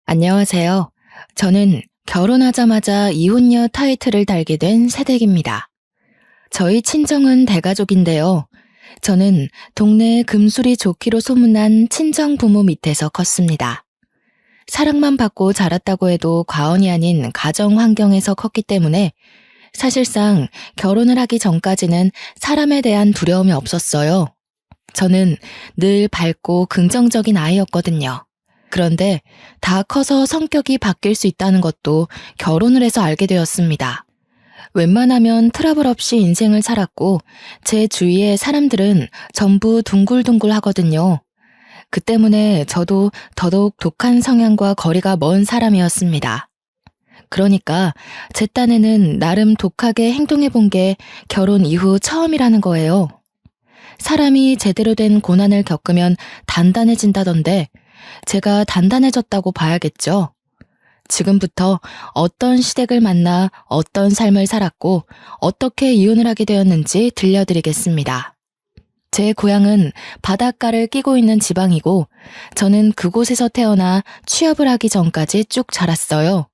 안녕하세요. 저는 결혼하자마자 이혼녀 타이틀을 달게 된 새댁입니다. 저희 친정은 대가족인데요. 저는 동네에 금술이 좋기로 소문난 친정 부모 밑에서 컸습니다. 사랑만 받고 자랐다고 해도 과언이 아닌 가정 환경에서 컸기 때문에 사실상 결혼을 하기 전까지는 사람에 대한 두려움이 없었어요. 저는 늘 밝고 긍정적인 아이였거든요. 그런데 다 커서 성격이 바뀔 수 있다는 것도 결혼을 해서 알게 되었습니다. 웬만하면 트러블 없이 인생을 살았고 제 주위의 사람들은 전부 둥글둥글 하거든요. 그 때문에 저도 더더욱 독한 성향과 거리가 먼 사람이었습니다. 그러니까 제 딴에는 나름 독하게 행동해 본 게 결혼 이후 처음이라는 거예요. 사람이 제대로 된 고난을 겪으면 단단해진다던데 제가 단단해졌다고 봐야겠죠. 지금부터 어떤 시댁을 만나 어떤 삶을 살았고 어떻게 이혼을 하게 되었는지 들려드리겠습니다. 제 고향은 바닷가를 끼고 있는 지방이고 저는 그곳에서 태어나 취업을 하기 전까지 쭉 자랐어요.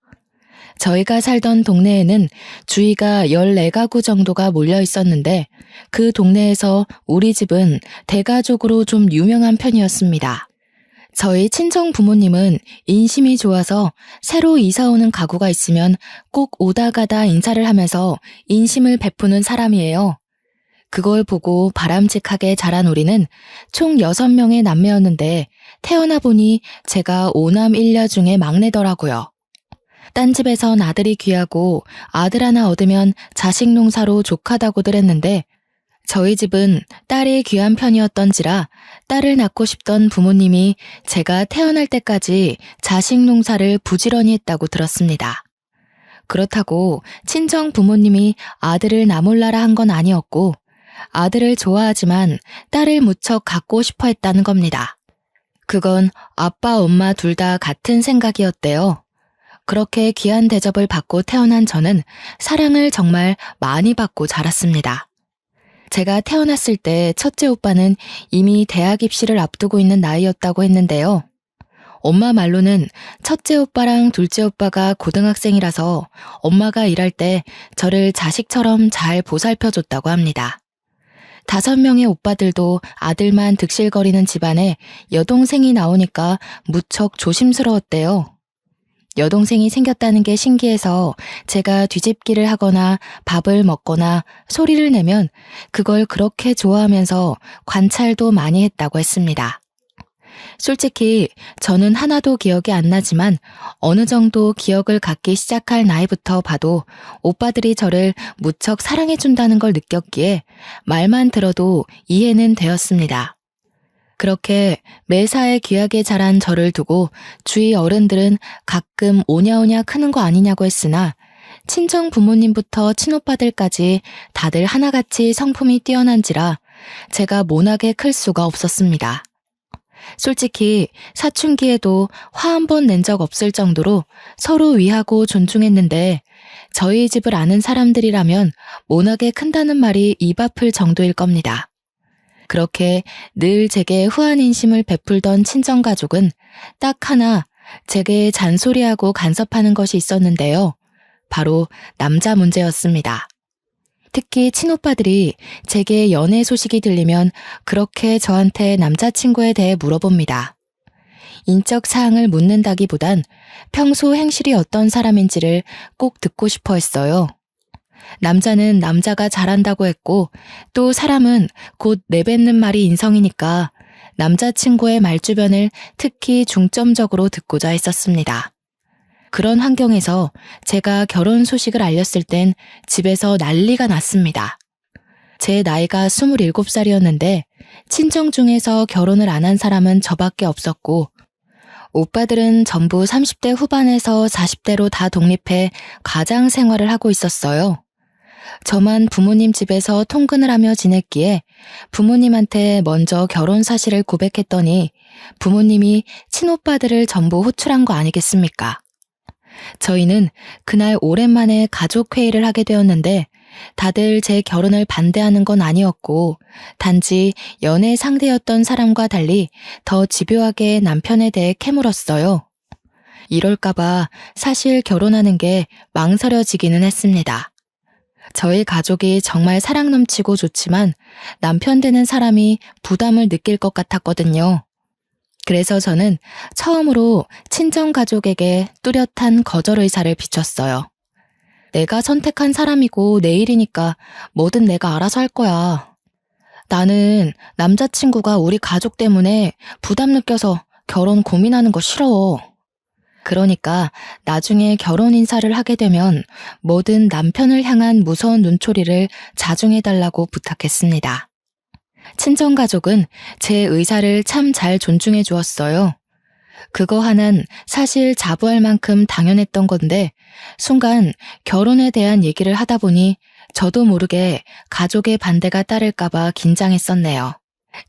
저희가 살던 동네에는 주위가 14가구 정도가 몰려 있었는데 그 동네에서 우리 집은 대가족으로 좀 유명한 편이었습니다. 저희 친정 부모님은 인심이 좋아서 새로 이사 오는 가구가 있으면 꼭 오다 가다 인사를 하면서 인심을 베푸는 사람이에요. 그걸 보고 바람직하게 자란 우리는 총 6명의 남매였는데 태어나 보니 제가 5남 1녀 중에 막내더라고요. 딴 집에선 아들이 귀하고 아들 하나 얻으면 자식 농사로 족하다고들 했는데 저희 집은 딸이 귀한 편이었던지라 딸을 낳고 싶던 부모님이 제가 태어날 때까지 자식 농사를 부지런히 했다고 들었습니다. 그렇다고 친정 부모님이 아들을 나몰라라 한 건 아니었고 아들을 좋아하지만 딸을 무척 갖고 싶어 했다는 겁니다. 그건 아빠 엄마 둘 다 같은 생각이었대요. 그렇게 귀한 대접을 받고 태어난 저는 사랑을 정말 많이 받고 자랐습니다. 제가 태어났을 때 첫째 오빠는 이미 대학 입시를 앞두고 있는 나이였다고 했는데요. 엄마 말로는 첫째 오빠랑 둘째 오빠가 고등학생이라서 엄마가 일할 때 저를 자식처럼 잘 보살펴줬다고 합니다. 5명의 오빠들도 아들만 득실거리는 집안에 여동생이 나오니까 무척 조심스러웠대요. 여동생이 생겼다는 게 신기해서 제가 뒤집기를 하거나 밥을 먹거나 소리를 내면 그걸 그렇게 좋아하면서 관찰도 많이 했다고 했습니다. 솔직히 저는 하나도 기억이 안 나지만 어느 정도 기억을 갖기 시작할 나이부터 봐도 오빠들이 저를 무척 사랑해준다는 걸 느꼈기에 말만 들어도 이해는 되었습니다. 그렇게 매사에 귀하게 자란 저를 두고 주위 어른들은 가끔 오냐오냐 크는 거 아니냐고 했으나 친정 부모님부터 친오빠들까지 다들 하나같이 성품이 뛰어난지라 제가 모나게 클 수가 없었습니다. 솔직히 사춘기에도 화 한 번 낸 적 없을 정도로 서로 위하고 존중했는데 저희 집을 아는 사람들이라면 모나게 큰다는 말이 입 아플 정도일 겁니다. 그렇게 늘 제게 후한 인심을 베풀던 친정가족은 딱 하나 제게 잔소리하고 간섭하는 것이 있었는데요. 바로 남자 문제였습니다. 특히 친오빠들이 제게 연애 소식이 들리면 그렇게 저한테 남자친구에 대해 물어봅니다. 인적 사항을 묻는다기보단 평소 행실이 어떤 사람인지를 꼭 듣고 싶어 했어요. 남자는 남자가 잘한다고 했고 또 사람은 곧 내뱉는 말이 인성이니까 남자친구의 말주변을 특히 중점적으로 듣고자 했었습니다. 그런 환경에서 제가 결혼 소식을 알렸을 땐 집에서 난리가 났습니다. 제 나이가 27살이었는데 친정 중에서 결혼을 안 한 사람은 저밖에 없었고 오빠들은 전부 30대 후반에서 40대로 다 독립해 가장 생활을 하고 있었어요. 저만 부모님 집에서 통근을 하며 지냈기에 부모님한테 먼저 결혼 사실을 고백했더니 부모님이 친오빠들을 전부 호출한 거 아니겠습니까? 저희는 그날 오랜만에 가족회의를 하게 되었는데 다들 제 결혼을 반대하는 건 아니었고 단지 연애 상대였던 사람과 달리 더 집요하게 남편에 대해 캐물었어요. 이럴까봐 사실 결혼하는 게 망설여지기는 했습니다. 저희 가족이 정말 사랑 넘치고 좋지만 남편 되는 사람이 부담을 느낄 것 같았거든요. 그래서 저는 처음으로 친정 가족에게 뚜렷한 거절 의사를 비췄어요. 내가 선택한 사람이고 내 일이니까 뭐든 내가 알아서 할 거야. 나는 남자친구가 우리 가족 때문에 부담 느껴서 결혼 고민하는 거 싫어. 그러니까 나중에 결혼 인사를 하게 되면 뭐든 남편을 향한 무서운 눈초리를 자중해달라고 부탁했습니다. 친정가족은 제 의사를 참 잘 존중해 주었어요. 그거 하나는 사실 자부할 만큼 당연했던 건데 순간 결혼에 대한 얘기를 하다 보니 저도 모르게 가족의 반대가 따를까봐 긴장했었네요.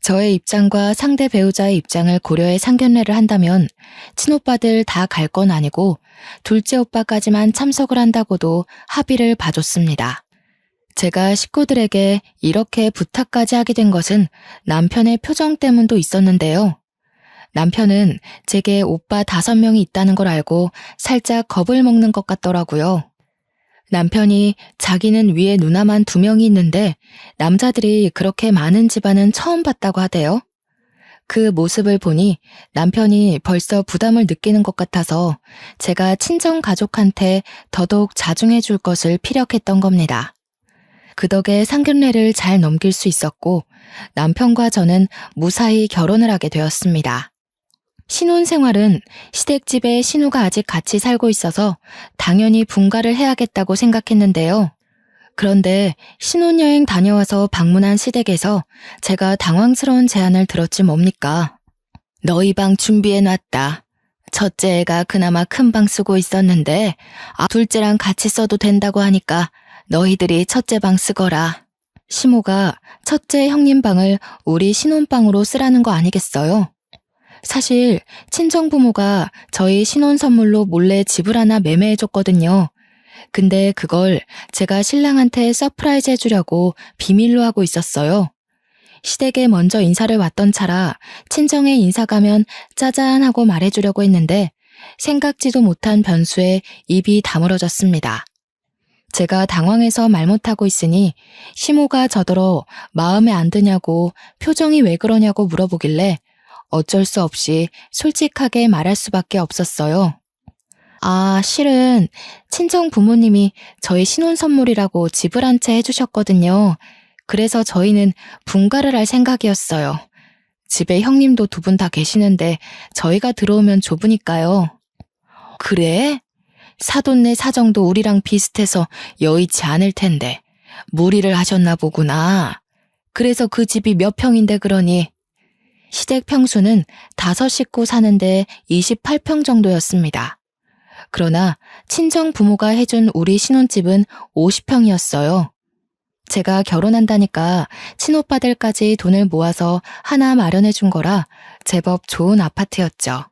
저의 입장과 상대 배우자의 입장을 고려해 상견례를 한다면 친오빠들 다 갈 건 아니고 둘째 오빠까지만 참석을 한다고도 합의를 봐줬습니다. 제가 식구들에게 이렇게 부탁까지 하게 된 것은 남편의 표정 때문도 있었는데요. 남편은 제게 오빠 5명이 있다는 걸 알고 살짝 겁을 먹는 것 같더라고요. 남편이 자기는 위에 누나만 2명이 있는데 남자들이 그렇게 많은 집안은 처음 봤다고 하대요. 그 모습을 보니 남편이 벌써 부담을 느끼는 것 같아서 제가 친정 가족한테 더더욱 자중해 줄 것을 피력했던 겁니다. 그 덕에 상견례를 잘 넘길 수 있었고 남편과 저는 무사히 결혼을 하게 되었습니다. 신혼생활은 시댁집에 신우가 아직 같이 살고 있어서 당연히 분가를 해야겠다고 생각했는데요. 그런데 신혼여행 다녀와서 방문한 시댁에서 제가 당황스러운 제안을 들었지 뭡니까? 너희 방 준비해놨다. 첫째 애가 그나마 큰 방 쓰고 있었는데 둘째랑 같이 써도 된다고 하니까 너희들이 첫째 방 쓰거라. 시모가 첫째 형님 방을 우리 신혼방으로 쓰라는 거 아니겠어요? 사실 친정부모가 저희 신혼 선물로 몰래 집을 하나 매매해줬거든요. 근데 그걸 제가 신랑한테 서프라이즈 해주려고 비밀로 하고 있었어요. 시댁에 먼저 인사를 왔던 차라 친정에 인사 가면 짜잔 하고 말해주려고 했는데 생각지도 못한 변수에 입이 다물어졌습니다. 제가 당황해서 말 못하고 있으니 시모가 저더러 마음에 안 드냐고 표정이 왜 그러냐고 물어보길래 어쩔 수 없이 솔직하게 말할 수밖에 없었어요. 실은 친정 부모님이 저희 신혼 선물이라고 집을 한 채 해주셨거든요. 그래서 저희는 분가를 할 생각이었어요. 집에 형님도 2분 다 계시는데 저희가 들어오면 좁으니까요. 그래? 사돈네 사정도 우리랑 비슷해서 여의치 않을 텐데 무리를 하셨나 보구나. 그래서 그 집이 몇 평인데 그러니? 시댁 평수는 5식구 사는데 28평 정도였습니다. 그러나 친정 부모가 해준 우리 신혼집은 50평이었어요. 제가 결혼한다니까 친오빠들까지 돈을 모아서 하나 마련해 준 거라 제법 좋은 아파트였죠.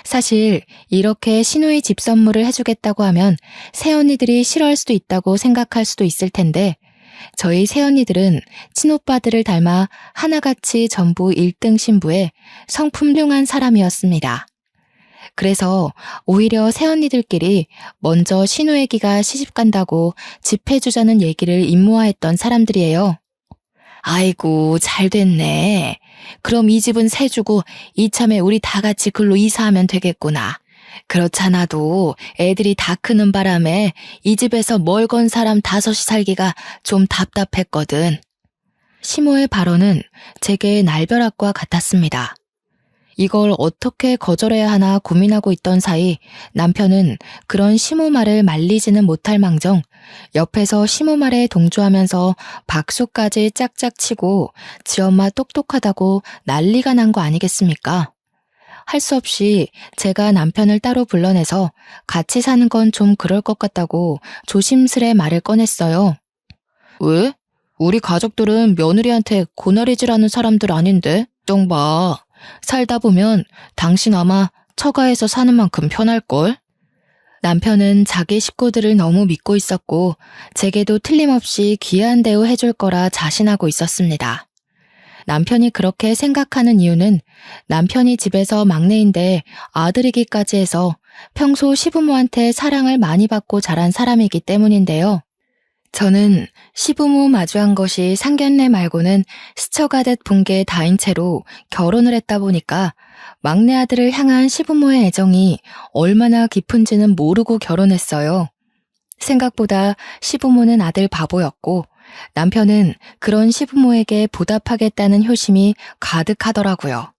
사실 이렇게 시누이 집 선물을 해주겠다고 하면 새언니들이 싫어할 수도 있다고 생각할 수도 있을 텐데 저희 새언니들은 친오빠들을 닮아 하나같이 전부 1등 신부에 성품흉한 사람이었습니다. 그래서 오히려 새언니들끼리 먼저 시누애기가 시집간다고 집 해주자는 얘기를 임모아했던 사람들이에요. 아이고 잘 됐네. 그럼 이 집은 새 주고 이참에 우리 다 같이 글로 이사하면 되겠구나. 그렇잖아도 애들이 다 크는 바람에 이 집에서 멀건 사람 5이 살기가 좀 답답했거든. 시모의 발언은 제게 날벼락과 같았습니다. 이걸 어떻게 거절해야 하나 고민하고 있던 사이 남편은 그런 시모 말을 말리지는 못할 망정 옆에서 시모 말에 동조하면서 박수까지 짝짝 치고 지 엄마 똑똑하다고 난리가 난 거 아니겠습니까? 할 수 없이 제가 남편을 따로 불러내서 같이 사는 건 좀 그럴 것 같다고 조심스레 말을 꺼냈어요. 왜? 우리 가족들은 며느리한테 고나리질하는 사람들 아닌데? 좀 봐. 살다 보면 당신 아마 처가에서 사는 만큼 편할걸? 남편은 자기 식구들을 너무 믿고 있었고 제게도 틀림없이 귀한 대우 해줄 거라 자신하고 있었습니다. 남편이 그렇게 생각하는 이유는 남편이 집에서 막내인데 아들이기까지 해서 평소 시부모한테 사랑을 많이 받고 자란 사람이기 때문인데요. 저는 시부모 마주한 것이 상견례 말고는 스쳐가듯 본 게 다인 채로 결혼을 했다 보니까 막내 아들을 향한 시부모의 애정이 얼마나 깊은지는 모르고 결혼했어요. 생각보다 시부모는 아들 바보였고 남편은 그런 시부모에게 보답하겠다는 효심이 가득하더라고요.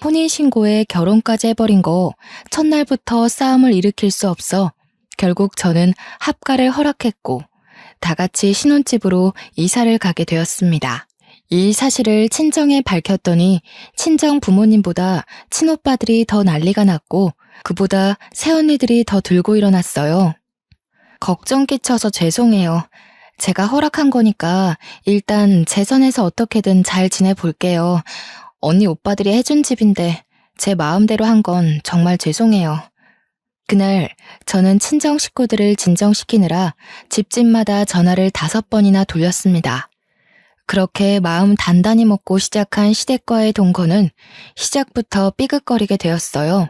혼인신고에 결혼까지 해버린 거 첫날부터 싸움을 일으킬 수 없어 결국 저는 합가를 허락했고 다 같이 신혼집으로 이사를 가게 되었습니다. 이 사실을 친정에 밝혔더니 친정 부모님보다 친오빠들이 더 난리가 났고 그보다 새언니들이 더 들고 일어났어요. 걱정 끼쳐서 죄송해요. 제가 허락한 거니까 일단 제 선에서 어떻게든 잘 지내볼게요. 언니 오빠들이 해준 집인데 제 마음대로 한 건 정말 죄송해요. 그날 저는 친정 식구들을 진정시키느라 집집마다 전화를 5번이나 돌렸습니다. 그렇게 마음 단단히 먹고 시작한 시댁과의 동거는 시작부터 삐걱거리게 되었어요.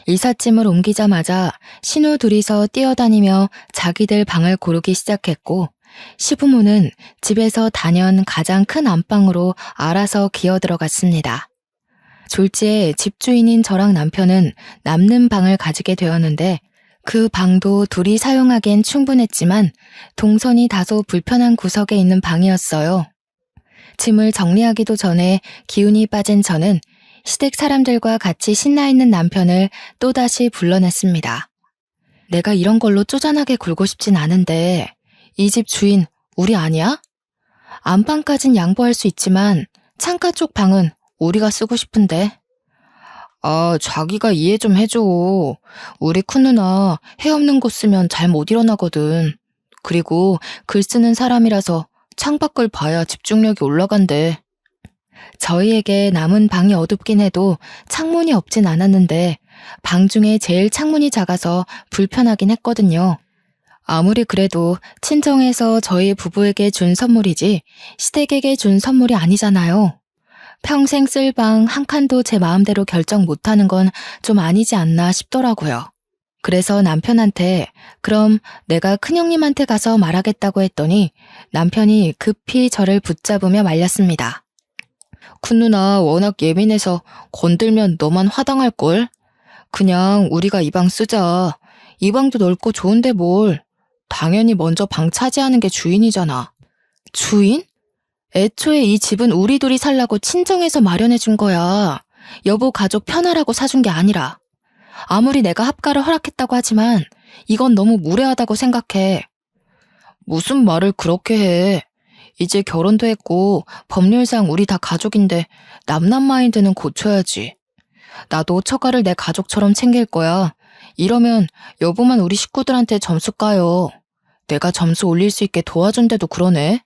이삿짐을 옮기자마자 신우 둘이서 뛰어다니며 자기들 방을 고르기 시작했고 시부모는 집에서 단연 가장 큰 안방으로 알아서 기어들어갔습니다. 졸지에 집주인인 저랑 남편은 남는 방을 가지게 되었는데 그 방도 둘이 사용하기엔 충분했지만 동선이 다소 불편한 구석에 있는 방이었어요. 짐을 정리하기도 전에 기운이 빠진 저는 시댁 사람들과 같이 신나 있는 남편을 또다시 불러냈습니다. 내가 이런 걸로 쪼잔하게 굴고 싶진 않은데 이 집 주인 우리 아니야? 안방까진 양보할 수 있지만 창가 쪽 방은 우리가 쓰고 싶은데. 아, 자기가 이해 좀 해줘. 우리 큰 누나 해 없는 곳 쓰면 잘 못 일어나거든. 그리고 글 쓰는 사람이라서 창밖을 봐야 집중력이 올라간대. 저희에게 남은 방이 어둡긴 해도 창문이 없진 않았는데 방 중에 제일 창문이 작아서 불편하긴 했거든요. 아무리 그래도 친정에서 저희 부부에게 준 선물이지 시댁에게 준 선물이 아니잖아요. 평생 쓸 방 한 칸도 제 마음대로 결정 못하는 건 좀 아니지 않나 싶더라고요. 그래서 남편한테 그럼 내가 큰형님한테 가서 말하겠다고 했더니 남편이 급히 저를 붙잡으며 말렸습니다. 큰 누나 워낙 예민해서 건들면 너만 화당할걸? 그냥 우리가 이 방 쓰자. 이 방도 넓고 좋은데 뭘. 당연히 먼저 방 차지하는 게 주인이잖아. 주인? 애초에 이 집은 우리 둘이 살라고 친정에서 마련해 준 거야. 여보 가족 편하라고 사준 게 아니라. 아무리 내가 합가를 허락했다고 하지만 이건 너무 무례하다고 생각해. 무슨 말을 그렇게 해. 이제 결혼도 했고 법률상 우리 다 가족인데 남남 마인드는 고쳐야지. 나도 처가를 내 가족처럼 챙길 거야. 이러면 여보만 우리 식구들한테 점수 까요. 내가 점수 올릴 수 있게 도와준대도 그러네.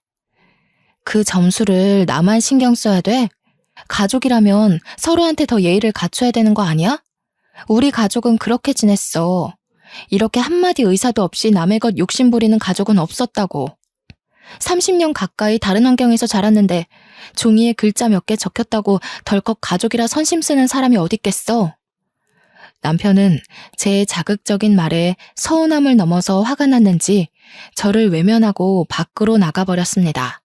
그 점수를 나만 신경 써야 돼? 가족이라면 서로한테 더 예의를 갖춰야 되는 거 아니야? 우리 가족은 그렇게 지냈어. 이렇게 한마디 의사도 없이 남의 것 욕심 부리는 가족은 없었다고. 30년 가까이 다른 환경에서 자랐는데 종이에 글자 몇 개 적혔다고 덜컥 가족이라 선심 쓰는 사람이 어딨겠어? 남편은 제 자극적인 말에 서운함을 넘어서 화가 났는지 저를 외면하고 밖으로 나가버렸습니다.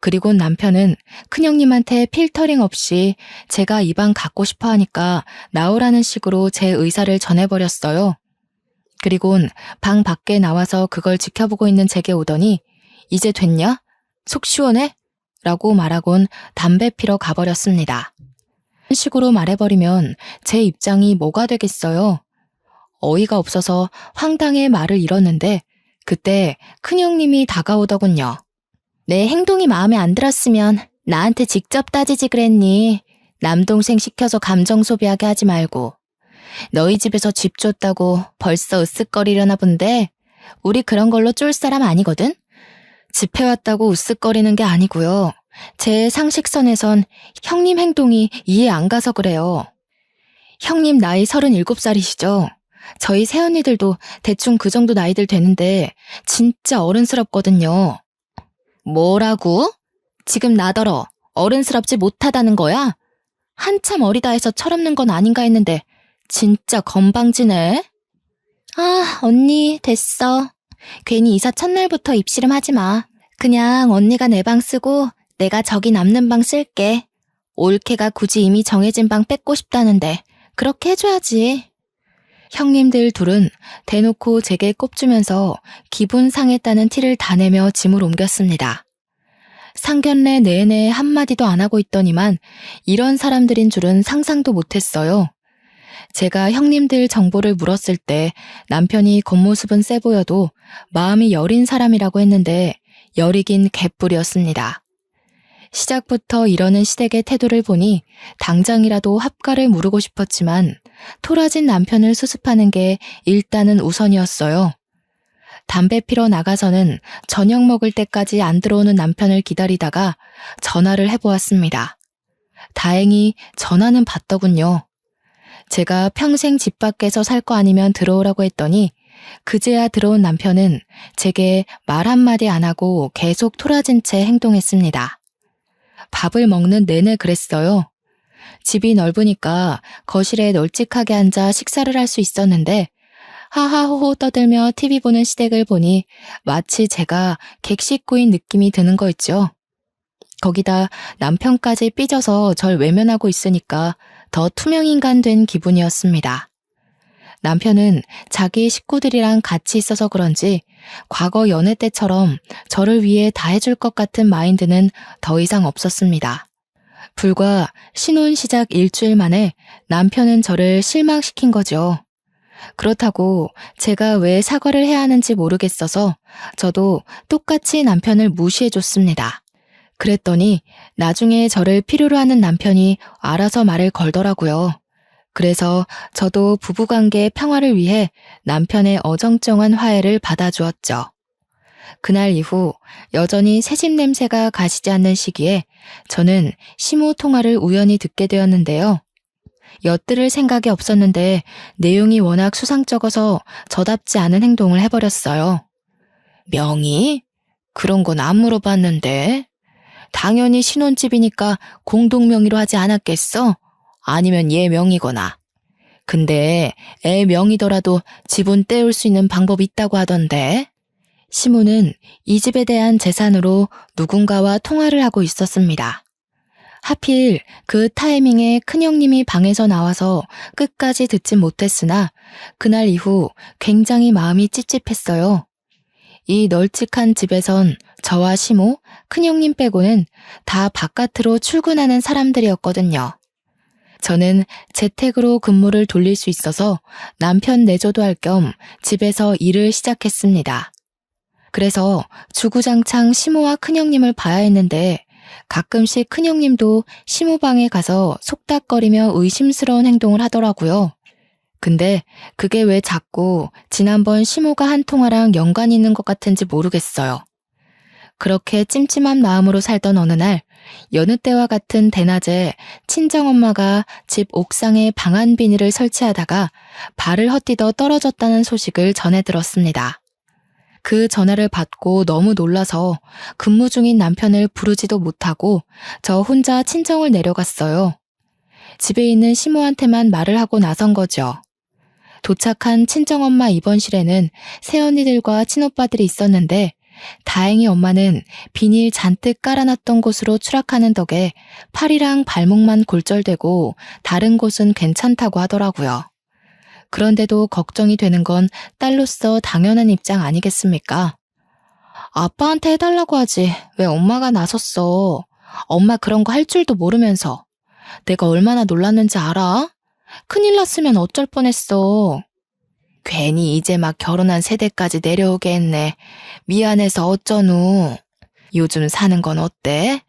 그리고 남편은 큰형님한테 필터링 없이 제가 이 방 갖고 싶어 하니까 나오라는 식으로 제 의사를 전해버렸어요. 그리곤 방 밖에 나와서 그걸 지켜보고 있는 제게 오더니 이제 됐냐? 속 시원해? 라고 말하곤 담배 피러 가버렸습니다. 이런 식으로 말해버리면 제 입장이 뭐가 되겠어요? 어이가 없어서 황당해 말을 잃었는데 그때 큰형님이 다가오더군요. 내 행동이 마음에 안 들었으면 나한테 직접 따지지 그랬니? 남동생 시켜서 감정 소비하게 하지 말고. 너희 집에서 집 줬다고 벌써 으쓱거리려나 본데 우리 그런 걸로 쫄 사람 아니거든? 집 해왔다고 으쓱거리는 게 아니고요. 제 상식선에선 형님 행동이 이해 안 가서 그래요. 형님 나이 37살이시죠? 저희 새언니들도 대충 그 정도 나이들 되는데 진짜 어른스럽거든요. 뭐라고? 지금 나더러 어른스럽지 못하다는 거야? 한참 어리다 해서 철없는 건 아닌가 했는데 진짜 건방지네. 아, 언니, 됐어. 괜히 이사 첫날부터 입씨름 하지 마. 그냥 언니가 내 방 쓰고 내가 저기 남는 방 쓸게. 올케가 굳이 이미 정해진 방 뺏고 싶다는데 그렇게 해줘야지. 형님들 둘은 대놓고 제게 꼽주면서 기분 상했다는 티를 다 내며 짐을 옮겼습니다. 상견례 내내 한마디도 안 하고 있더니만 이런 사람들인 줄은 상상도 못했어요. 제가 형님들 정보를 물었을 때 남편이 겉모습은 세 보여도 마음이 여린 사람이라고 했는데 여리긴 개뿔이었습니다. 시작부터 이러는 시댁의 태도를 보니 당장이라도 합가를 무르고 싶었지만 토라진 남편을 수습하는 게 일단은 우선이었어요. 담배 피러 나가서는 저녁 먹을 때까지 안 들어오는 남편을 기다리다가 전화를 해보았습니다. 다행히 전화는 받더군요. 제가 평생 집 밖에서 살 거 아니면 들어오라고 했더니 그제야 들어온 남편은 제게 말 한마디 안 하고 계속 토라진 채 행동했습니다. 밥을 먹는 내내 그랬어요. 집이 넓으니까 거실에 널찍하게 앉아 식사를 할 수 있었는데 하하호호 떠들며 TV 보는 시댁을 보니 마치 제가 객식구인 느낌이 드는 거 있죠. 거기다 남편까지 삐져서 절 외면하고 있으니까 더 투명인간 된 기분이었습니다. 남편은 자기 식구들이랑 같이 있어서 그런지 과거 연애 때처럼 저를 위해 다 해줄 것 같은 마인드는 더 이상 없었습니다. 불과 신혼 시작 일주일 만에 남편은 저를 실망시킨 거죠. 그렇다고 제가 왜 사과를 해야 하는지 모르겠어서 저도 똑같이 남편을 무시해줬습니다. 그랬더니 나중에 저를 필요로 하는 남편이 알아서 말을 걸더라고요. 그래서 저도 부부관계 평화를 위해 남편의 어정쩡한 화해를 받아주었죠. 그날 이후 여전히 새집 냄새가 가시지 않는 시기에 저는 시모 통화를 우연히 듣게 되었는데요. 엿들을 생각이 없었는데 내용이 워낙 수상쩍어서 저답지 않은 행동을 해버렸어요. 명의? 그런 건 안 물어봤는데. 당연히 신혼집이니까 공동명의로 하지 않았겠어? 아니면 얘 명의거나. 근데 애 명의더라도 지분 떼올 수 있는 방법이 있다고 하던데. 시모는 이 집에 대한 재산으로 누군가와 통화를 하고 있었습니다. 하필 그 타이밍에 큰형님이 방에서 나와서 끝까지 듣진 못했으나 그날 이후 굉장히 마음이 찝찝했어요. 이 널찍한 집에선 저와 시모, 큰형님 빼고는 다 바깥으로 출근하는 사람들이었거든요. 저는 재택으로 근무를 돌릴 수 있어서 남편 내조도 할 겸 집에서 일을 시작했습니다. 그래서 주구장창 시모와 큰형님을 봐야 했는데 가끔씩 큰형님도 시모 방에 가서 속닥거리며 의심스러운 행동을 하더라고요. 근데 그게 왜 자꾸 지난번 시모가 한 통화랑 연관이 있는 것 같은지 모르겠어요. 그렇게 찜찜한 마음으로 살던 어느 날 여느 때와 같은 대낮에 친정엄마가 집 옥상에 방안 비닐을 설치하다가 발을 헛디뎌 떨어졌다는 소식을 전해 들었습니다. 그 전화를 받고 너무 놀라서 근무 중인 남편을 부르지도 못하고 저 혼자 친정을 내려갔어요. 집에 있는 시모한테만 말을 하고 나선 거죠. 도착한 친정엄마 입원실에는 새언니들과 친오빠들이 있었는데 다행히 엄마는 비닐 잔뜩 깔아놨던 곳으로 추락하는 덕에 팔이랑 발목만 골절되고 다른 곳은 괜찮다고 하더라고요. 그런데도 걱정이 되는 건 딸로서 당연한 입장 아니겠습니까? 아빠한테 해달라고 하지 왜 엄마가 나섰어. 엄마 그런 거 할 줄도 모르면서. 내가 얼마나 놀랐는지 알아? 큰일 났으면 어쩔 뻔했어. 괜히 이제 막 결혼한 세대까지 내려오게 했네. 미안해서 어쩌누. 요즘 사는 건 어때?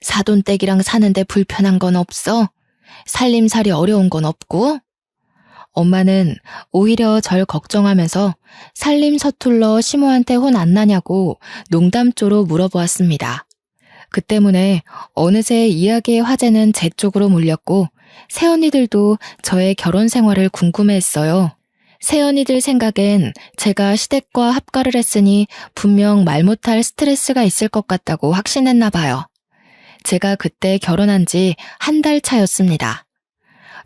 사돈댁이랑 사는데 불편한 건 없어? 살림살이 어려운 건 없고? 엄마는 오히려 절 걱정하면서 살림 서툴러 시모한테 혼 안 나냐고 농담조로 물어보았습니다. 그 때문에 어느새 이야기의 화제는 제 쪽으로 몰렸고 새언니들도 저의 결혼 생활을 궁금해했어요. 새언니들 생각엔 제가 시댁과 합가를 했으니 분명 말 못할 스트레스가 있을 것 같다고 확신했나 봐요. 제가 그때 결혼한 지 한 달 차였습니다.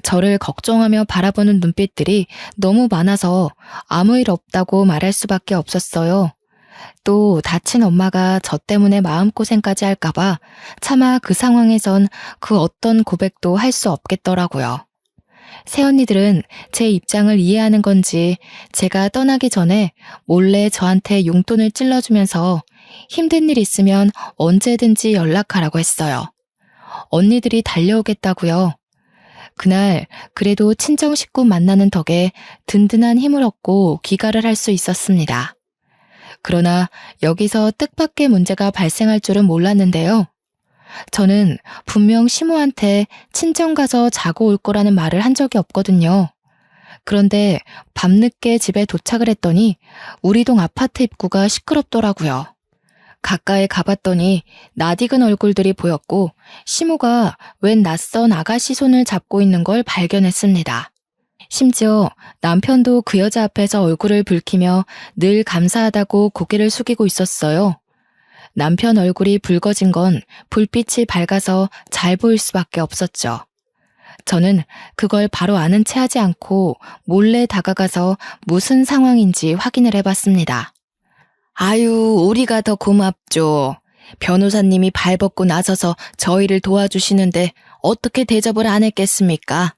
저를 걱정하며 바라보는 눈빛들이 너무 많아서 아무 일 없다고 말할 수밖에 없었어요. 또 다친 엄마가 저 때문에 마음고생까지 할까봐 차마 그 상황에선 그 어떤 고백도 할 수 없겠더라고요. 새언니들은 제 입장을 이해하는 건지 제가 떠나기 전에 몰래 저한테 용돈을 찔러주면서 힘든 일 있으면 언제든지 연락하라고 했어요. 언니들이 달려오겠다고요. 그날 그래도 친정 식구 만나는 덕에 든든한 힘을 얻고 귀가를 할 수 있었습니다. 그러나 여기서 뜻밖의 문제가 발생할 줄은 몰랐는데요. 저는 분명 시모한테 친정 가서 자고 올 거라는 말을 한 적이 없거든요. 그런데 밤늦게 집에 도착을 했더니 우리 동 아파트 입구가 시끄럽더라고요. 가까이 가봤더니 낯익은 얼굴들이 보였고 시모가 웬 낯선 아가씨 손을 잡고 있는 걸 발견했습니다. 심지어 남편도 그 여자 앞에서 얼굴을 붉히며 늘 감사하다고 고개를 숙이고 있었어요. 남편 얼굴이 붉어진 건 불빛이 밝아서 잘 보일 수밖에 없었죠. 저는 그걸 바로 아는 체 하지 않고 몰래 다가가서 무슨 상황인지 확인을 해봤습니다. 아유, 우리가 더 고맙죠. 변호사님이 발벗고 나서서 저희를 도와주시는데 어떻게 대접을 안 했겠습니까?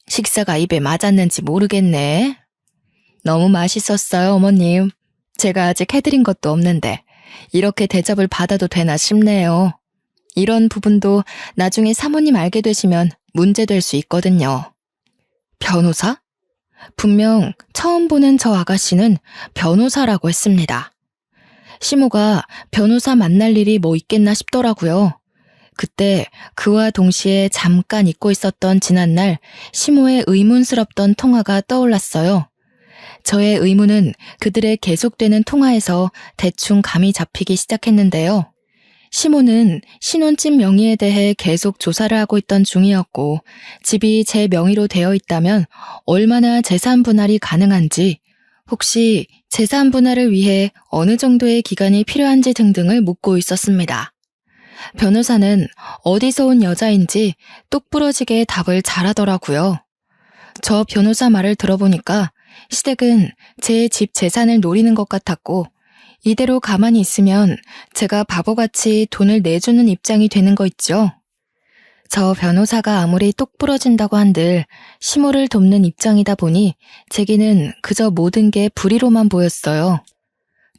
식사가 입에 맞았는지 모르겠네. 너무 맛있었어요, 어머님. 제가 아직 해드린 것도 없는데 이렇게 대접을 받아도 되나 싶네요. 이런 부분도 나중에 사모님 알게 되시면 문제될 수 있거든요. 변호사? 분명 처음 보는 저 아가씨는 변호사라고 했습니다. 시모가 변호사 만날 일이 뭐 있겠나 싶더라고요. 그때 그와 동시에 잠깐 잊고 있었던 지난날 시모의 의문스럽던 통화가 떠올랐어요. 저의 의문은 그들의 계속되는 통화에서 대충 감이 잡히기 시작했는데요. 시모는 신혼집 명의에 대해 계속 조사를 하고 있던 중이었고 집이 제 명의로 되어 있다면 얼마나 재산 분할이 가능한지, 혹시 재산 분할을 위해 어느 정도의 기간이 필요한지 등등을 묻고 있었습니다. 변호사는 어디서 온 여자인지 똑부러지게 답을 잘하더라고요. 저 변호사 말을 들어보니까 시댁은 제 집 재산을 노리는 것 같았고 이대로 가만히 있으면 제가 바보같이 돈을 내주는 입장이 되는 거 있죠. 저 변호사가 아무리 똑부러진다고 한들 시모를 돕는 입장이다 보니 제게는 그저 모든 게 불의로만 보였어요.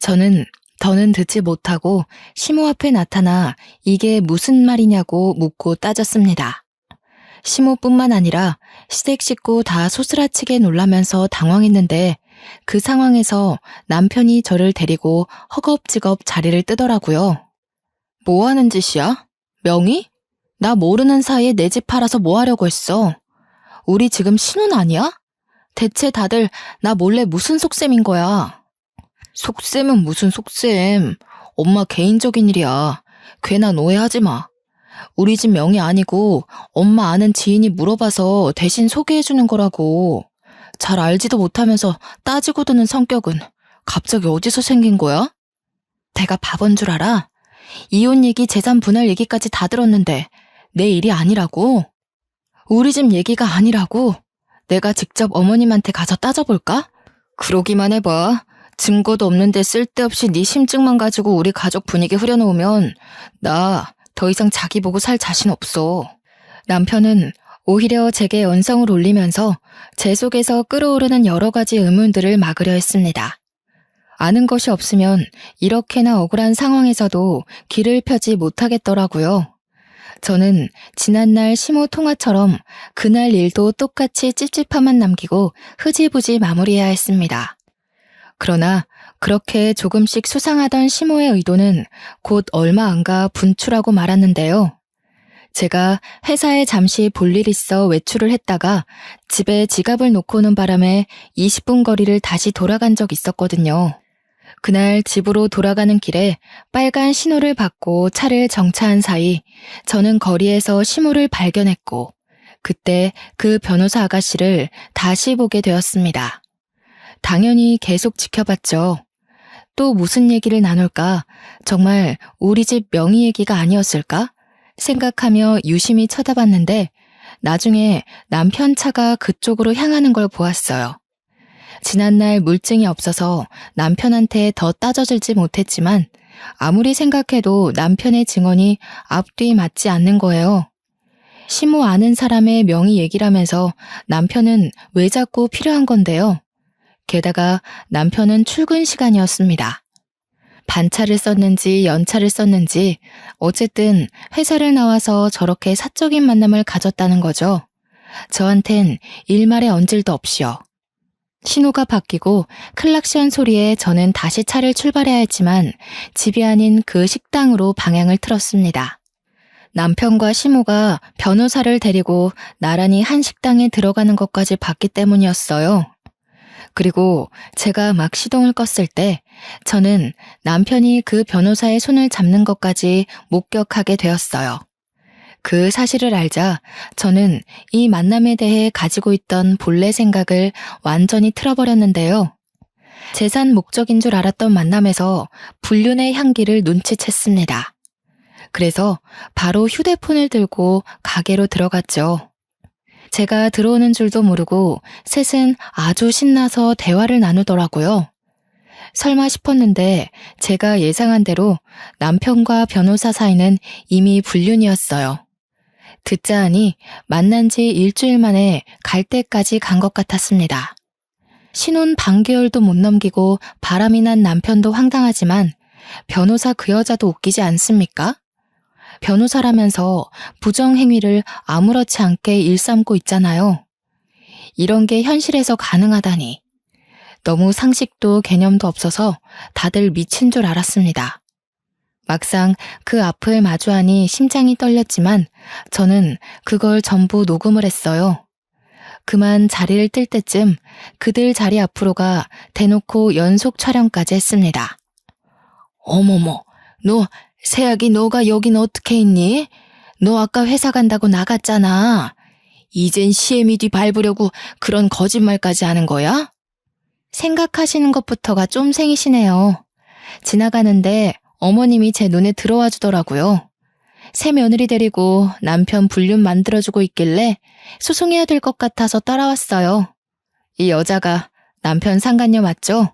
저는 더는 듣지 못하고 시모 앞에 나타나 이게 무슨 말이냐고 묻고 따졌습니다. 시모뿐만 아니라 시댁 식구 다 소스라치게 놀라면서 당황했는데 그 상황에서 남편이 저를 데리고 허겁지겁 자리를 뜨더라고요. 뭐 하는 짓이야? 명의? 나 모르는 사이에 내 집 팔아서 뭐 하려고 했어? 우리 지금 신혼 아니야? 대체 다들 나 몰래 무슨 속셈인 거야? 속셈은 무슨 속셈? 엄마 개인적인 일이야. 괜한 오해하지 마. 우리 집 명의 아니고 엄마 아는 지인이 물어봐서 대신 소개해주는 거라고. 잘 알지도 못하면서 따지고 드는 성격은 갑자기 어디서 생긴 거야? 내가 바본 줄 알아? 이혼 얘기, 재산 분할 얘기까지 다 들었는데 내 일이 아니라고? 우리 집 얘기가 아니라고? 내가 직접 어머님한테 가서 따져볼까? 그러기만 해봐. 증거도 없는데 쓸데없이 네 심증만 가지고 우리 가족 분위기 흐려놓으면 나 더 이상 자기 보고 살 자신 없어. 남편은 오히려 제게 언성을 올리면서 제 속에서 끓어오르는 여러 가지 의문들을 막으려 했습니다. 아는 것이 없으면 이렇게나 억울한 상황에서도 길을 펴지 못하겠더라고요. 저는 지난날 시모 통화처럼 그날 일도 똑같이 찝찝함만 남기고 흐지부지 마무리해야 했습니다. 그러나 그렇게 조금씩 수상하던 시모의 의도는 곧 얼마 안가 분출하고 말았는데요. 제가 회사에 잠시 볼 일 있어 외출을 했다가 집에 지갑을 놓고 오는 바람에 20분 거리를 다시 돌아간 적 있었거든요. 그날 집으로 돌아가는 길에 빨간 신호를 받고 차를 정차한 사이 저는 거리에서 시모를 발견했고 그때 그 변호사 아가씨를 다시 보게 되었습니다. 당연히 계속 지켜봤죠. 또 무슨 얘기를 나눌까? 정말 우리 집 명의 얘기가 아니었을까? 생각하며 유심히 쳐다봤는데 나중에 남편 차가 그쪽으로 향하는 걸 보았어요. 지난날 물증이 없어서 남편한테 더 따져들지 못했지만 아무리 생각해도 남편의 증언이 앞뒤 맞지 않는 거예요. 시모 아는 사람의 명의 얘기라면서 남편은 왜 자꾸 필요한 건데요. 게다가 남편은 출근 시간이었습니다. 반차를 썼는지 연차를 썼는지 어쨌든 회사를 나와서 저렇게 사적인 만남을 가졌다는 거죠. 저한텐 일말에 얹을도 없이요. 신호가 바뀌고 클락션 소리에 저는 다시 차를 출발해야 했지만 집이 아닌 그 식당으로 방향을 틀었습니다. 남편과 시모가 변호사를 데리고 나란히 한 식당에 들어가는 것까지 봤기 때문이었어요. 그리고 제가 막 시동을 껐을 때 저는 남편이 그 변호사의 손을 잡는 것까지 목격하게 되었어요. 그 사실을 알자 저는 이 만남에 대해 가지고 있던 본래 생각을 완전히 틀어버렸는데요. 재산 목적인 줄 알았던 만남에서 불륜의 향기를 눈치챘습니다. 그래서 바로 휴대폰을 들고 가게로 들어갔죠. 제가 들어오는 줄도 모르고 셋은 아주 신나서 대화를 나누더라고요. 설마 싶었는데 제가 예상한 대로 남편과 변호사 사이는 이미 불륜이었어요. 듣자 하니 만난 지 일주일 만에 갈 때까지 간 것 같았습니다. 신혼 반개월도 못 넘기고 바람이 난 남편도 황당하지만 변호사 그 여자도 웃기지 않습니까? 변호사라면서 부정행위를 아무렇지 않게 일삼고 있잖아요. 이런 게 현실에서 가능하다니. 너무 상식도 개념도 없어서 다들 미친 줄 알았습니다. 막상 그 앞을 마주하니 심장이 떨렸지만 저는 그걸 전부 녹음을 했어요. 그만 자리를 뜰 때쯤 그들 자리 앞으로가 대놓고 연속 촬영까지 했습니다. 어머머, 세약이 너가 여긴 어떻게 있니? 너 아까 회사 간다고 나갔잖아. 이젠 CM이 뒤 밟으려고 그런 거짓말까지 하는 거야? 생각하시는 것부터가 좀 생이시네요. 지나가는데 어머님이 제 눈에 들어와 주더라고요. 새 며느리 데리고 남편 불륜 만들어주고 있길래 소송해야 될 것 같아서 따라왔어요. 이 여자가 남편 상간녀 맞죠?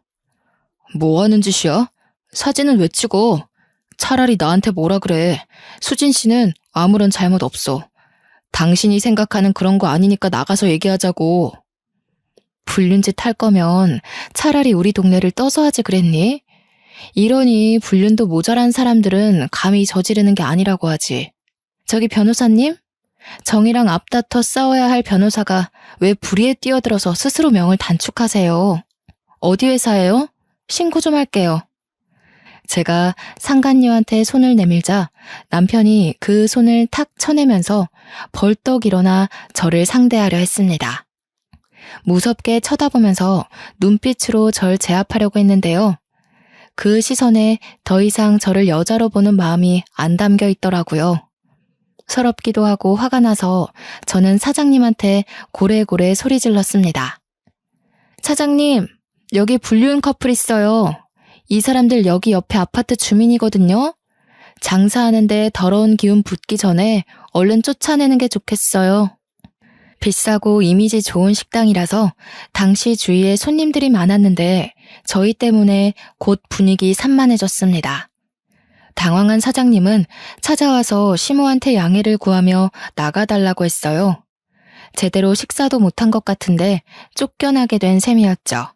뭐 하는 짓이야? 사진은 왜 찍어? 차라리 나한테 뭐라 그래. 수진 씨는 아무런 잘못 없어. 당신이 생각하는 그런 거 아니니까 나가서 얘기하자고. 불륜짓 할 거면 차라리 우리 동네를 떠서 하지 그랬니? 이러니 불륜도 모자란 사람들은 감히 저지르는 게 아니라고 하지. 저기 변호사님? 정의랑 앞다퉈 싸워야 할 변호사가 왜 불의에 뛰어들어서 스스로 명을 단축하세요? 어디 회사예요? 신고 좀 할게요. 제가 상간녀한테 손을 내밀자 남편이 그 손을 탁 쳐내면서 벌떡 일어나 저를 상대하려 했습니다. 무섭게 쳐다보면서 눈빛으로 절 제압하려고 했는데요. 그 시선에 더 이상 저를 여자로 보는 마음이 안 담겨 있더라고요. 서럽기도 하고 화가 나서 저는 사장님한테 고래고래 소리 질렀습니다. 사장님, 여기 불륜 커플 있어요. 이 사람들 여기 옆에 아파트 주민이거든요. 장사하는데 더러운 기운 붙기 전에 얼른 쫓아내는 게 좋겠어요. 비싸고 이미지 좋은 식당이라서 당시 주위에 손님들이 많았는데 저희 때문에 곧 분위기 산만해졌습니다. 당황한 사장님은 찾아와서 시모한테 양해를 구하며 나가달라고 했어요. 제대로 식사도 못한 것 같은데 쫓겨나게 된 셈이었죠.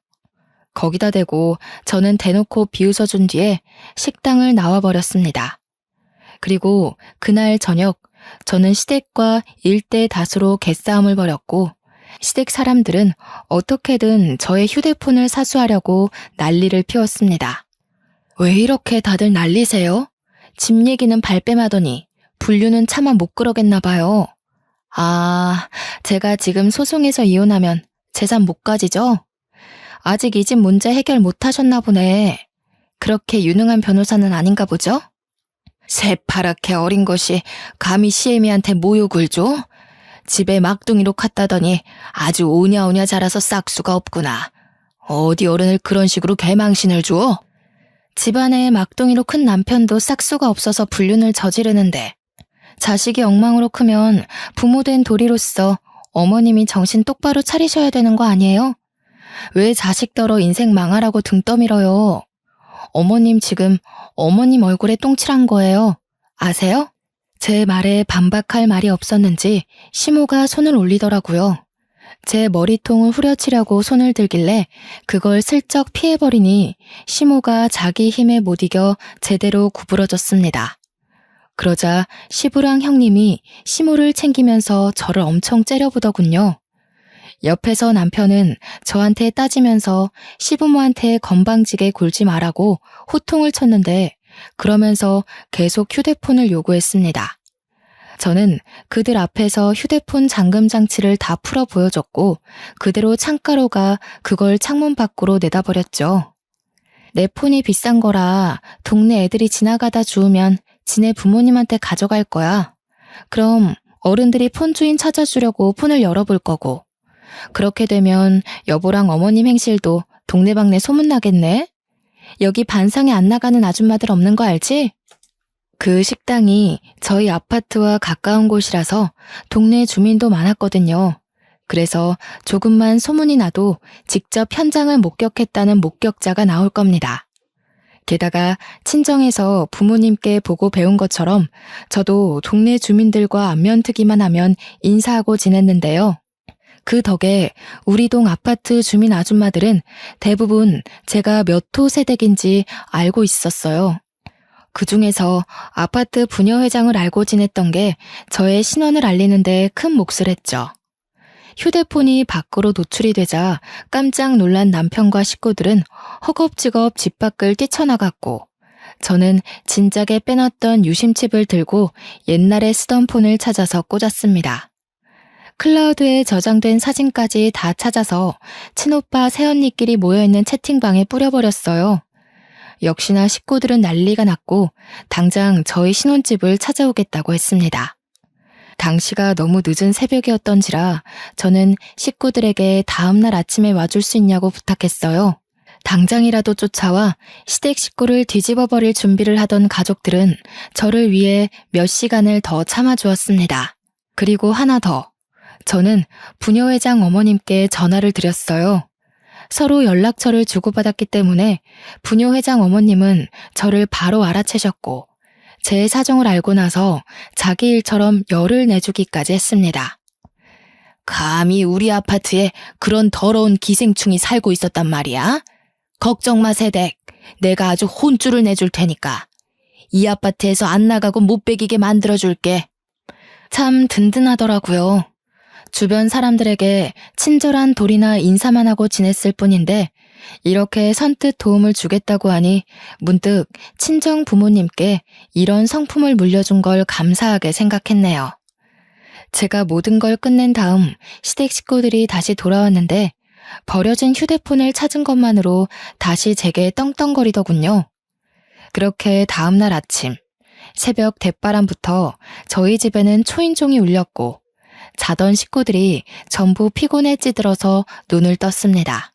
거기다 대고 저는 대놓고 비웃어준 뒤에 식당을 나와버렸습니다. 그리고 그날 저녁 저는 시댁과 일대 다수로 개싸움을 벌였고 시댁 사람들은 어떻게든 저의 휴대폰을 사수하려고 난리를 피웠습니다. 왜 이렇게 다들 난리세요? 집 얘기는 발뺌하더니 불륜은 차마 못 그러겠나 봐요. 아, 제가 지금 소송해서 이혼하면 재산 못 가지죠? 아직 이 집 문제 해결 못 하셨나 보네. 그렇게 유능한 변호사는 아닌가 보죠? 새파랗게 어린 것이 감히 시애미한테 모욕을 줘? 집에 막둥이로 갔다더니 아주 오냐오냐 자라서 싹수가 없구나. 어디 어른을 그런 식으로 개망신을 줘? 집안에 막둥이로 큰 남편도 싹수가 없어서 불륜을 저지르는데 자식이 엉망으로 크면 부모된 도리로서 어머님이 정신 똑바로 차리셔야 되는 거 아니에요? 왜 자식더러 인생 망하라고 등 떠밀어요? 어머님 지금 어머님 얼굴에 똥칠한 거예요. 아세요? 제 말에 반박할 말이 없었는지 시모가 손을 올리더라고요. 제 머리통을 후려치려고 손을 들길래 그걸 슬쩍 피해버리니 시모가 자기 힘에 못 이겨 제대로 구부러졌습니다. 그러자 시부랑 형님이 시모를 챙기면서 저를 엄청 째려보더군요. 옆에서 남편은 저한테 따지면서 시부모한테 건방지게 굴지 말라고 호통을 쳤는데 그러면서 계속 휴대폰을 요구했습니다. 저는 그들 앞에서 휴대폰 잠금 장치를 다 풀어 보여줬고 그대로 창가로 가 그걸 창문 밖으로 내다버렸죠. 내 폰이 비싼 거라 동네 애들이 지나가다 주우면 지네 부모님한테 가져갈 거야. 그럼 어른들이 폰 주인 찾아주려고 폰을 열어볼 거고. 그렇게 되면 여보랑 어머님 행실도 동네방네 소문나겠네? 여기 반상에 안 나가는 아줌마들 없는 거 알지? 그 식당이 저희 아파트와 가까운 곳이라서 동네 주민도 많았거든요. 그래서 조금만 소문이 나도 직접 현장을 목격했다는 목격자가 나올 겁니다. 게다가 친정에서 부모님께 보고 배운 것처럼 저도 동네 주민들과 안면트기만 하면 인사하고 지냈는데요. 그 덕에 우리 동 아파트 주민 아줌마들은 대부분 제가 몇 호 세댁인지 알고 있었어요. 그 중에서 아파트 부녀회장을 알고 지냈던 게 저의 신원을 알리는데 큰 몫을 했죠. 휴대폰이 밖으로 노출이 되자 깜짝 놀란 남편과 식구들은 허겁지겁 집 밖을 뛰쳐나갔고 저는 진작에 빼놨던 유심칩을 들고 옛날에 쓰던 폰을 찾아서 꽂았습니다. 클라우드에 저장된 사진까지 다 찾아서 친오빠 새언니끼리 모여있는 채팅방에 뿌려버렸어요. 역시나 식구들은 난리가 났고 당장 저희 신혼집을 찾아오겠다고 했습니다. 당시가 너무 늦은 새벽이었던지라 저는 식구들에게 다음날 아침에 와줄 수 있냐고 부탁했어요. 당장이라도 쫓아와 시댁 식구를 뒤집어버릴 준비를 하던 가족들은 저를 위해 몇 시간을 더 참아주었습니다. 그리고 하나 더. 저는 부녀회장 어머님께 전화를 드렸어요. 서로 연락처를 주고받았기 때문에 부녀회장 어머님은 저를 바로 알아채셨고 제 사정을 알고 나서 자기 일처럼 열을 내주기까지 했습니다. 감히 우리 아파트에 그런 더러운 기생충이 살고 있었단 말이야? 걱정 마 세댁. 내가 아주 혼쭐을 내줄 테니까. 이 아파트에서 안 나가고 못 베기게 만들어줄게. 참 든든하더라고요. 주변 사람들에게 친절한 도리나 인사만 하고 지냈을 뿐인데 이렇게 선뜻 도움을 주겠다고 하니 문득 친정 부모님께 이런 성품을 물려준 걸 감사하게 생각했네요. 제가 모든 걸 끝낸 다음 시댁 식구들이 다시 돌아왔는데 버려진 휴대폰을 찾은 것만으로 다시 제게 떵떵거리더군요. 그렇게 다음날 아침 새벽 대바람부터 저희 집에는 초인종이 울렸고 자던 식구들이 전부 피곤에 찌들어서 눈을 떴습니다.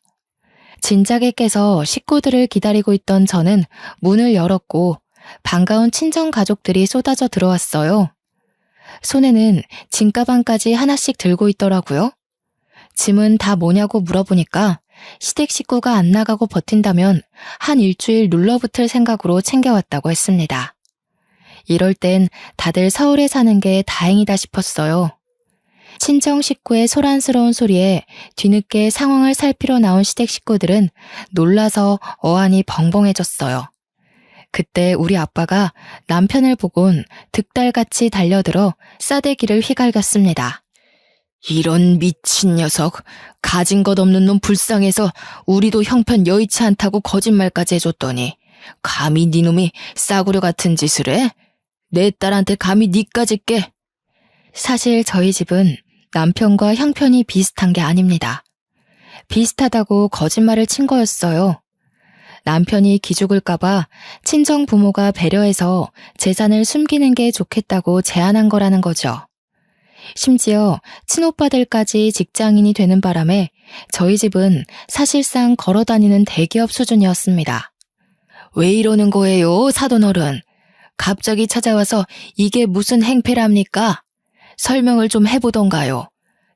진작에 깨서 식구들을 기다리고 있던 저는 문을 열었고 반가운 친정 가족들이 쏟아져 들어왔어요. 손에는 짐가방까지 하나씩 들고 있더라고요. 짐은 다 뭐냐고 물어보니까 시댁 식구가 안 나가고 버틴다면 한 일주일 눌러붙을 생각으로 챙겨왔다고 했습니다. 이럴 땐 다들 서울에 사는 게 다행이다 싶었어요. 친정 식구의 소란스러운 소리에 뒤늦게 상황을 살피러 나온 시댁 식구들은 놀라서 어안이 벙벙해졌어요. 그때 우리 아빠가 남편을 보곤 득달같이 달려들어 싸대기를 휘갈겼습니다. 이런 미친 녀석, 가진 것 없는 놈 불쌍해서 우리도 형편 여의치 않다고 거짓말까지 해줬더니 감히 네 놈이 싸구려 같은 짓을 해? 내 딸한테 감히 니까지 깨? 사실 저희 집은 남편과 형편이 비슷한 게 아닙니다. 비슷하다고 거짓말을 친 거였어요. 남편이 기죽을까봐 친정 부모가 배려해서 재산을 숨기는 게 좋겠다고 제안한 거라는 거죠. 심지어 친오빠들까지 직장인이 되는 바람에 저희 집은 사실상 걸어다니는 대기업 수준이었습니다. 왜 이러는 거예요, 사돈어른? 갑자기 찾아와서 이게 무슨 행패랍니까? 설명을 좀 해보던가요.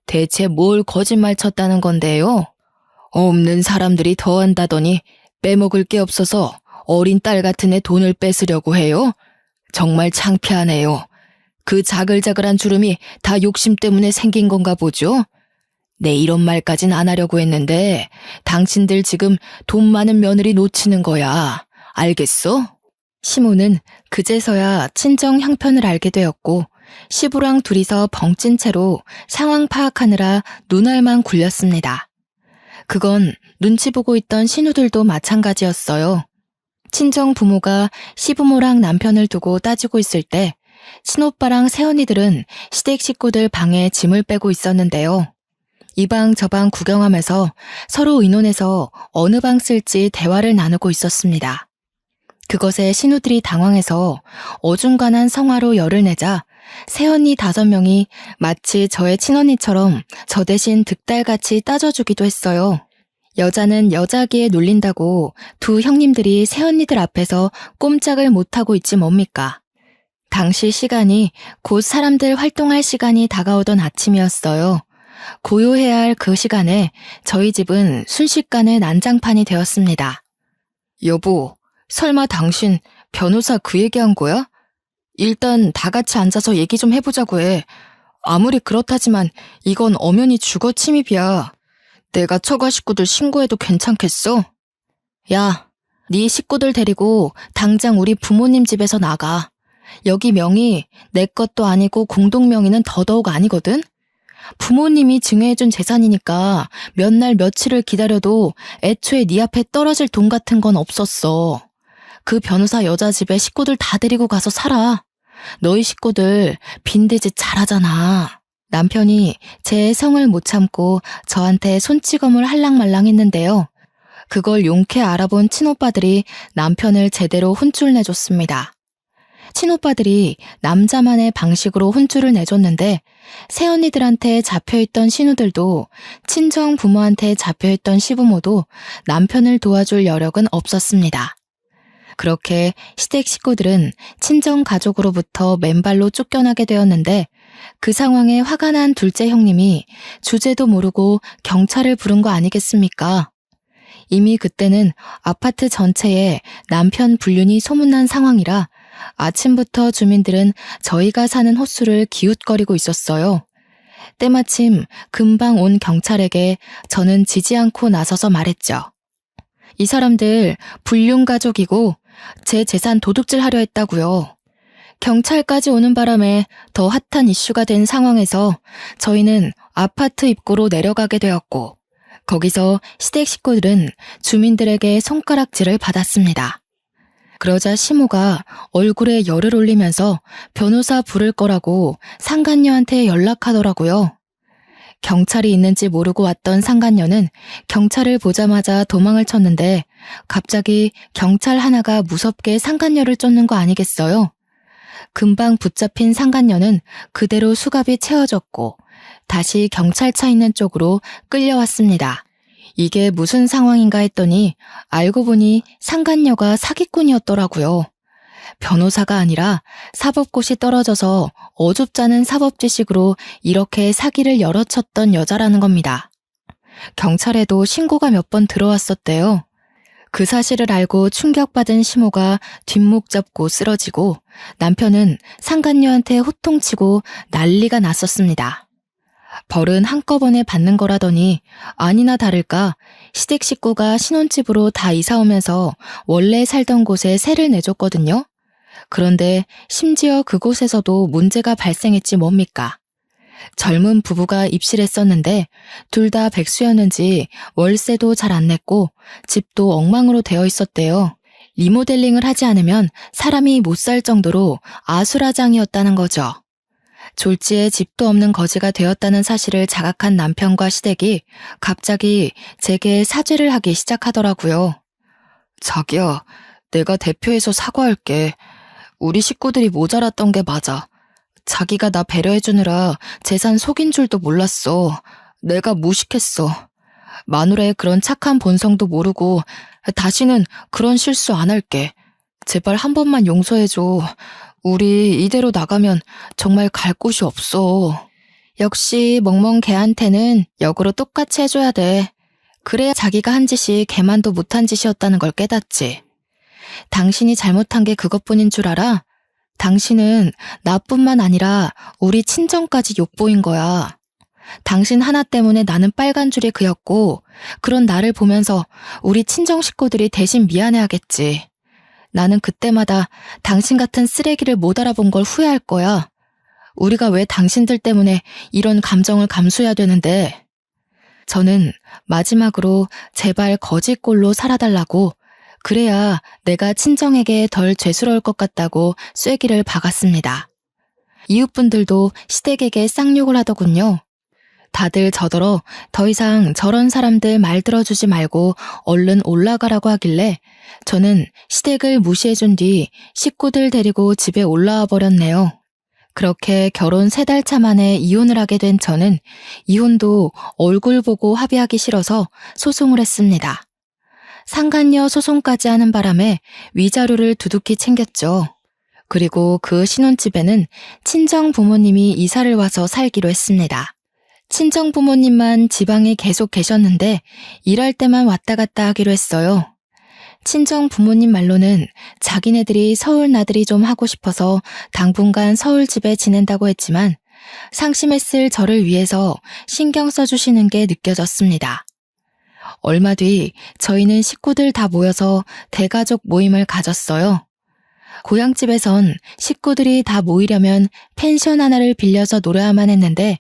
대체 뭘 거짓말 쳤다는 건데요? 없는 사람들이 더한다더니 빼먹을 게 없어서 어린 딸 같은 애 돈을 뺏으려고 해요? 정말 창피하네요. 그 자글자글한 주름이 다 욕심 때문에 생긴 건가 보죠? 네, 이런 말까진 안 하려고 했는데 당신들 지금 돈 많은 며느리 놓치는 거야. 알겠어? 시모는 그제서야 친정 형편을 알게 되었고 시부랑 둘이서 벙찐 채로 상황 파악하느라 눈알만 굴렸습니다. 그건 눈치 보고 있던 신우들도 마찬가지였어요. 친정 부모가 시부모랑 남편을 두고 따지고 있을 때 친오빠랑 새언니들은 시댁 식구들 방에 짐을 빼고 있었는데요. 이 방 저 방 구경하면서 서로 의논해서 어느 방 쓸지 대화를 나누고 있었습니다. 그것에 신우들이 당황해서 어중간한 성화로 열을 내자 새언니 5명이 마치 저의 친언니처럼 저 대신 득달같이 따져주기도 했어요. 여자는 여자기에 눌린다고 두 형님들이 새언니들 앞에서 꼼짝을 못하고 있지 뭡니까. 당시 시간이 곧 사람들 활동할 시간이 다가오던 아침이었어요. 고요해야 할 그 시간에 저희 집은 순식간에 난장판이 되었습니다. 여보, 설마 당신 변호사 그 얘기한 거야? 일단 다 같이 앉아서 얘기 좀 해보자고 해. 아무리 그렇다지만 이건 엄연히 주거 침입이야. 내가 처가 식구들 신고해도 괜찮겠어? 야, 네 식구들 데리고 당장 우리 부모님 집에서 나가. 여기 명의 내 것도 아니고 공동명의는 더더욱 아니거든? 부모님이 증여해준 재산이니까 몇 날 며칠을 기다려도 애초에 네 앞에 떨어질 돈 같은 건 없었어. 그 변호사 여자 집에 식구들 다 데리고 가서 살아. 너희 식구들 빈대짓 잘하잖아. 남편이 제 성을 못 참고 저한테 손찌검을 할랑말랑 했는데요. 그걸 용케 알아본 친오빠들이 남편을 제대로 혼쭐 내줬습니다. 친오빠들이 남자만의 방식으로 혼쭐을 내줬는데 새언니들한테 잡혀있던 신우들도 친정 부모한테 잡혀있던 시부모도 남편을 도와줄 여력은 없었습니다. 그렇게 시댁 식구들은 친정 가족으로부터 맨발로 쫓겨나게 되었는데 그 상황에 화가 난 둘째 형님이 주제도 모르고 경찰을 부른 거 아니겠습니까? 이미 그때는 아파트 전체에 남편 불륜이 소문난 상황이라 아침부터 주민들은 저희가 사는 호수를 기웃거리고 있었어요. 때마침 금방 온 경찰에게 저는 지지 않고 나서서 말했죠. 이 사람들 불륜 가족이고 제 재산 도둑질 하려 했다고요. 경찰까지 오는 바람에 더 핫한 이슈가 된 상황에서 저희는 아파트 입구로 내려가게 되었고 거기서 시댁 식구들은 주민들에게 손가락질을 받았습니다. 그러자 시모가 얼굴에 열을 올리면서 변호사 부를 거라고 상간녀한테 연락하더라고요. 경찰이 있는지 모르고 왔던 상간녀는 경찰을 보자마자 도망을 쳤는데 갑자기 경찰 하나가 무섭게 상간녀를 쫓는 거 아니겠어요? 금방 붙잡힌 상간녀는 그대로 수갑이 채워졌고 다시 경찰차 있는 쪽으로 끌려왔습니다. 이게 무슨 상황인가 했더니 알고 보니 상간녀가 사기꾼이었더라고요. 변호사가 아니라 사법고시 떨어져서 어줍잖은 사법지식으로 이렇게 사기를 여러 쳤던 여자라는 겁니다. 경찰에도 신고가 몇 번 들어왔었대요. 그 사실을 알고 충격받은 시모가 뒷목 잡고 쓰러지고 남편은 상간녀한테 호통치고 난리가 났었습니다. 벌은 한꺼번에 받는 거라더니 아니나 다를까 시댁 식구가 신혼집으로 다 이사 오면서 원래 살던 곳에 세를 내줬거든요. 그런데 심지어 그곳에서도 문제가 발생했지 뭡니까? 젊은 부부가 입실했었는데 둘 다 백수였는지 월세도 잘 안 냈고 집도 엉망으로 되어 있었대요. 리모델링을 하지 않으면 사람이 못 살 정도로 아수라장이었다는 거죠. 졸지에 집도 없는 거지가 되었다는 사실을 자각한 남편과 시댁이 갑자기 제게 사죄를 하기 시작하더라고요. 자기야, 내가 대표해서 사과할게. 우리 식구들이 모자랐던 게 맞아. 자기가 나 배려해주느라 재산 속인 줄도 몰랐어. 내가 무식했어. 마누라의 그런 착한 본성도 모르고 다시는 그런 실수 안 할게. 제발 한 번만 용서해줘. 우리 이대로 나가면 정말 갈 곳이 없어. 역시 멍멍 걔한테는 역으로 똑같이 해줘야 돼. 그래야 자기가 한 짓이 걔만도 못한 짓이었다는 걸 깨닫지. 당신이 잘못한 게 그것뿐인 줄 알아? 당신은 나뿐만 아니라 우리 친정까지 욕보인 거야. 당신 하나 때문에 나는 빨간 줄이 그였고, 그런 나를 보면서 우리 친정 식구들이 대신 미안해하겠지. 나는 그때마다 당신 같은 쓰레기를 못 알아본 걸 후회할 거야. 우리가 왜 당신들 때문에 이런 감정을 감수해야 되는데. 저는 마지막으로 제발 거짓골로 살아달라고, 그래야 내가 친정에게 덜 죄스러울 것 같다고 쐐기를 박았습니다. 이웃분들도 시댁에게 쌍욕을 하더군요. 다들 저더러 더 이상 저런 사람들 말 들어주지 말고 얼른 올라가라고 하길래 저는 시댁을 무시해준 뒤 식구들 데리고 집에 올라와 버렸네요. 그렇게 결혼 3달 차 만에 이혼을 하게 된 저는 이혼도 얼굴 보고 합의하기 싫어서 소송을 했습니다. 상간녀 소송까지 하는 바람에 위자료를 두둑히 챙겼죠. 그리고 그 신혼집에는 친정 부모님이 이사를 와서 살기로 했습니다. 친정 부모님만 지방에 계속 계셨는데 일할 때만 왔다 갔다 하기로 했어요. 친정 부모님 말로는 자기네들이 서울 나들이 좀 하고 싶어서 당분간 서울집에 지낸다고 했지만 상심했을 저를 위해서 신경 써주시는 게 느껴졌습니다. 얼마 뒤 저희는 식구들 다 모여서 대가족 모임을 가졌어요. 고향집에선 식구들이 다 모이려면 펜션 하나를 빌려서 놀아야만 했는데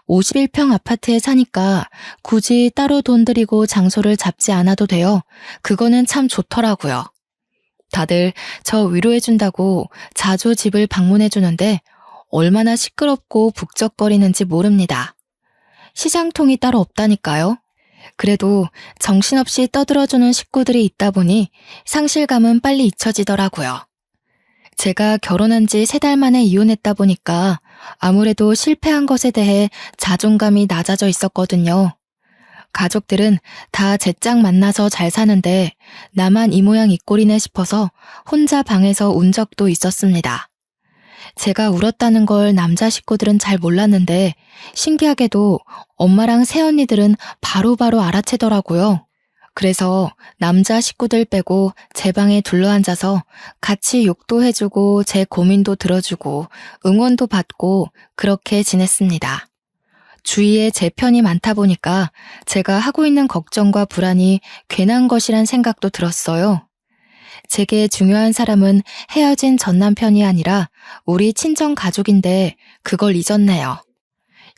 51평 아파트에 사니까 굳이 따로 돈 들이고 장소를 잡지 않아도 돼요. 그거는 참 좋더라고요. 다들 저 위로해준다고 자주 집을 방문해주는데 얼마나 시끄럽고 북적거리는지 모릅니다. 시장통이 따로 없다니까요. 그래도 정신없이 떠들어주는 식구들이 있다 보니 상실감은 빨리 잊혀지더라고요. 제가 결혼한 지 3달 만에 이혼했다 보니까 아무래도 실패한 것에 대해 자존감이 낮아져 있었거든요. 가족들은 다 제 짝 만나서 잘 사는데 나만 이 모양 이 꼴이네 싶어서 혼자 방에서 운 적도 있었습니다. 제가 울었다는 걸 남자 식구들은 잘 몰랐는데 신기하게도 엄마랑 새언니들은 바로바로 알아채더라고요. 그래서 남자 식구들 빼고 제 방에 둘러앉아서 같이 욕도 해주고 제 고민도 들어주고 응원도 받고 그렇게 지냈습니다. 주위에 제 편이 많다 보니까 제가 하고 있는 걱정과 불안이 괜한 것이란 생각도 들었어요. 제게 중요한 사람은 헤어진 전 남편이 아니라 우리 친정 가족인데 그걸 잊었네요.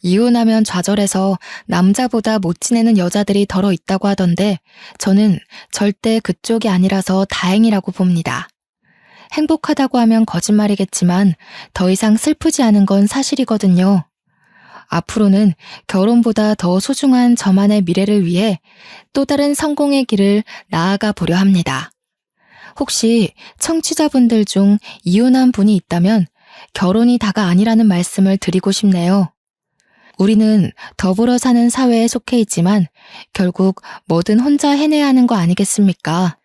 이혼하면 좌절해서 남자보다 못 지내는 여자들이 더러 있다고 하던데 저는 절대 그쪽이 아니라서 다행이라고 봅니다. 행복하다고 하면 거짓말이겠지만 더 이상 슬프지 않은 건 사실이거든요. 앞으로는 결혼보다 더 소중한 저만의 미래를 위해 또 다른 성공의 길을 나아가 보려 합니다. 혹시 청취자분들 중 이혼한 분이 있다면 결혼이 다가 아니라는 말씀을 드리고 싶네요. 우리는 더불어 사는 사회에 속해 있지만 결국 뭐든 혼자 해내야 하는 거 아니겠습니까?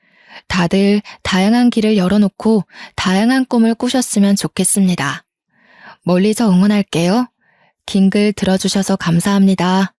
다들 다양한 길을 열어놓고 다양한 꿈을 꾸셨으면 좋겠습니다. 멀리서 응원할게요. 긴 글 들어주셔서 감사합니다.